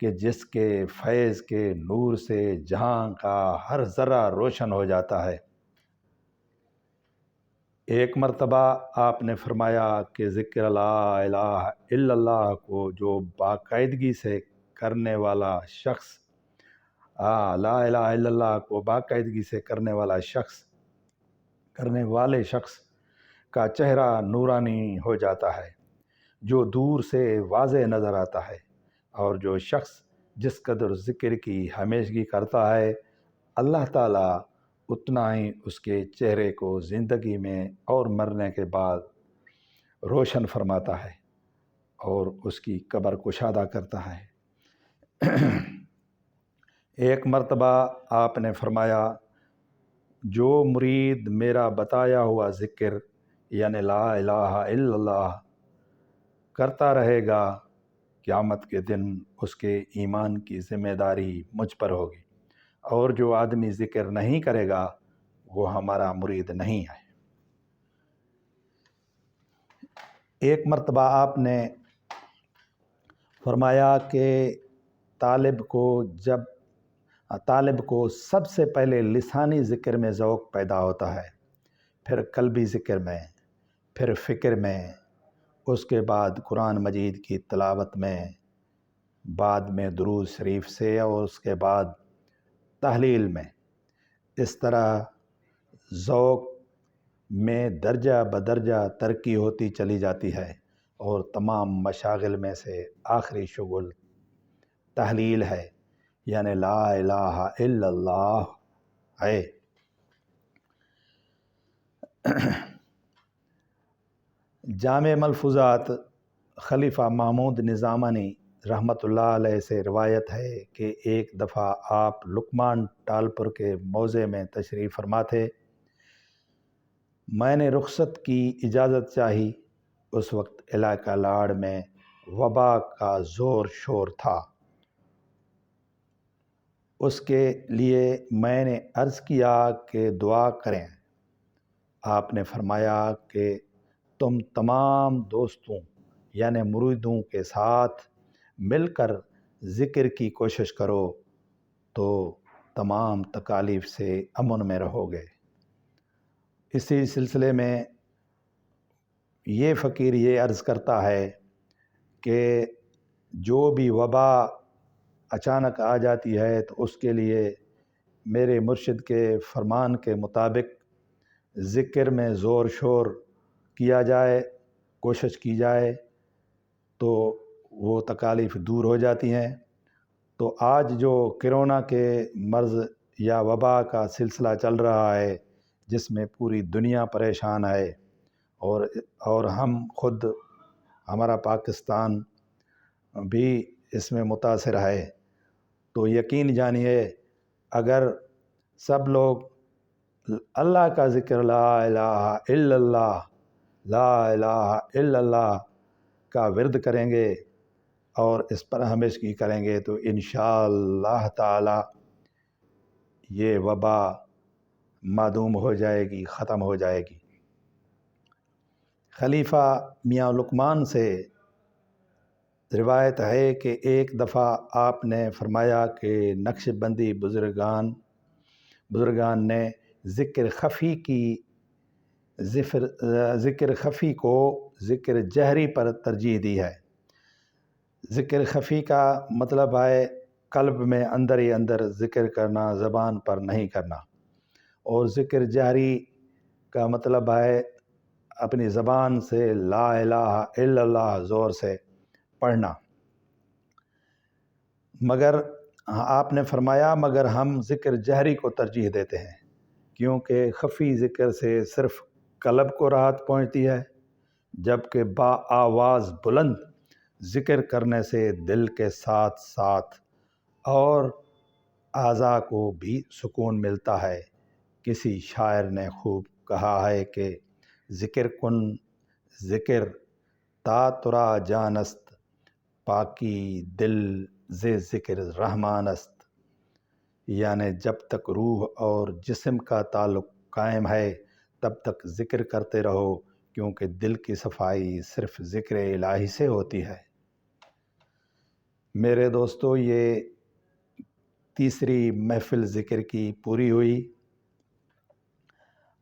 کہ جس کے فیض کے نور سے جہاں کا ہر ذرہ روشن ہو جاتا ہے۔ ایک مرتبہ آپ نے فرمایا کہ ذکر لا الہ الا اللہ کو جو باقاعدگی سے کرنے والا شخص لا الہ الا اللہ کو باقاعدگی سے کرنے والے شخص کا چہرہ نورانی ہو جاتا ہے، جو دور سے واضح نظر آتا ہے، اور جو شخص جس قدر ذکر کی ہمیشگی کرتا ہے، اللہ تعالیٰ اتنا ہی اس کے چہرے کو زندگی میں اور مرنے کے بعد روشن فرماتا ہے اور اس کی قبر کشادہ کرتا ہے۔ ایک مرتبہ آپ نے فرمایا، جو مرید میرا بتایا ہوا ذکر یعنی لا الہ الا اللہ کرتا رہے گا، قیامت کے دن اس کے ایمان کی ذمہ داری مجھ پر ہوگی، اور جو آدمی ذکر نہیں کرے گا وہ ہمارا مرید نہیں ہے۔ ایک مرتبہ آپ نے فرمایا کہ طالب کو سب سے پہلے لسانی ذکر میں ذوق پیدا ہوتا ہے، پھر قلبی ذکر میں، پھر فکر میں، اس کے بعد قرآن مجید کی تلاوت میں، بعد میں درود شریف سے، اور اس کے بعد تحلیل میں۔ اس طرح ذوق میں درجہ بدرجہ ترقی ہوتی چلی جاتی ہے، اور تمام مشاغل میں سے آخری شغل تحلیل ہے، یعنی لا الہ الا اللہ ہے۔ جامع ملفوظات خلیفہ محمود نظامانی رحمۃ اللہ علیہ سے روایت ہے کہ ایک دفعہ آپ لقمان ٹالپور کے موضع میں تشریف فرما تھے۔ میں نے رخصت کی اجازت چاہی۔ اس وقت علاقہ لاڑ میں وبا کا زور شور تھا۔ اس کے لیے میں نے عرض کیا کہ دعا کریں۔ آپ نے فرمایا کہ تم تمام دوستوں یعنی مریدوں کے ساتھ مل کر ذکر کی کوشش کرو تو تمام تکالیف سے امن میں رہو گے۔ اسی سلسلے میں یہ فقیر یہ عرض کرتا ہے کہ جو بھی وبا اچانک آ جاتی ہے تو اس کے لیے میرے مرشد کے فرمان کے مطابق ذکر میں زور شور کیا جائے، کوشش کی جائے تو وہ تکالیف دور ہو جاتی ہیں۔ تو آج جو کرونا کے مرض یا وبا کا سلسلہ چل رہا ہے، جس میں پوری دنیا پریشان ہے، اور ہم خود ہمارا پاکستان بھی اس میں متاثر ہے، تو یقین جانیے اگر سب لوگ اللہ کا ذکر لا الہ الا اللہ لا الہ الا اللہ کا ورد کریں گے اور اس پر ہمیشگی کریں گے تو انشاءاللہ تعالی یہ وبا معدوم ہو جائے گی، ختم ہو جائے گی۔ خلیفہ میاں لقمان سے روایت ہے کہ ایک دفعہ آپ نے فرمایا کہ نقش بندی بزرگان نے ذکر خفی کو ذکر جہری پر ترجیح دی ہے۔ ذکر خفی کا مطلب ہے قلب میں اندر ہی اندر ذکر کرنا، زبان پر نہیں کرنا، اور ذکر جہری کا مطلب ہے اپنی زبان سے لا الہ الا اللہ زور سے پڑھنا۔ مگر آپ نے فرمایا مگر ہم ذکر جہری کو ترجیح دیتے ہیں، کیونکہ خفی ذکر سے صرف قلب کو راحت پہنچتی ہے، جبکہ با آواز بلند ذکر کرنے سے دل کے ساتھ ساتھ اور اعضاء کو بھی سکون ملتا ہے۔ کسی شاعر نے خوب کہا ہے کہ ذکر کن ذکر تا ترا جان است، پاکی دل ز ذکر رحمان است، یعنی جب تک روح اور جسم کا تعلق قائم ہے تب تک ذکر کرتے رہو، کیونکہ دل کی صفائی صرف ذکر الہی سے ہوتی ہے۔ میرے دوستو، یہ تیسری محفل ذکر کی پوری ہوئی۔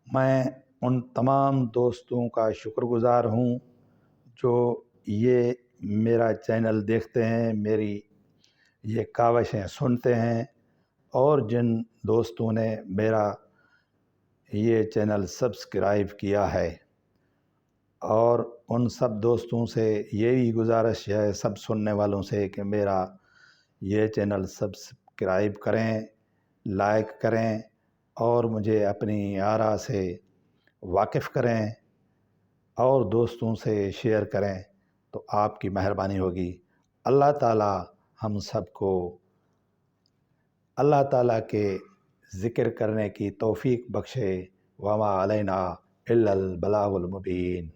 میں ان تمام دوستوں کا شکر گزار ہوں جو یہ میرا چینل دیکھتے ہیں، میری یہ کاوشیں سنتے ہیں، اور جن دوستوں نے میرا یہ چینل سبسکرائب کیا ہے، اور ان سب دوستوں سے یہی گزارش ہے سب سننے والوں سے کہ میرا یہ چینل سبسکرائب کریں، لائک کریں، اور مجھے اپنی آراء سے واقف کریں اور دوستوں سے شیئر کریں، تو آپ کی مہربانی ہوگی۔ اللہ تعالی ہم سب کو اللہ تعالیٰ کے ذکر کرنے کی توفیق بخشے۔ وما علینا الا البلاغ المبین۔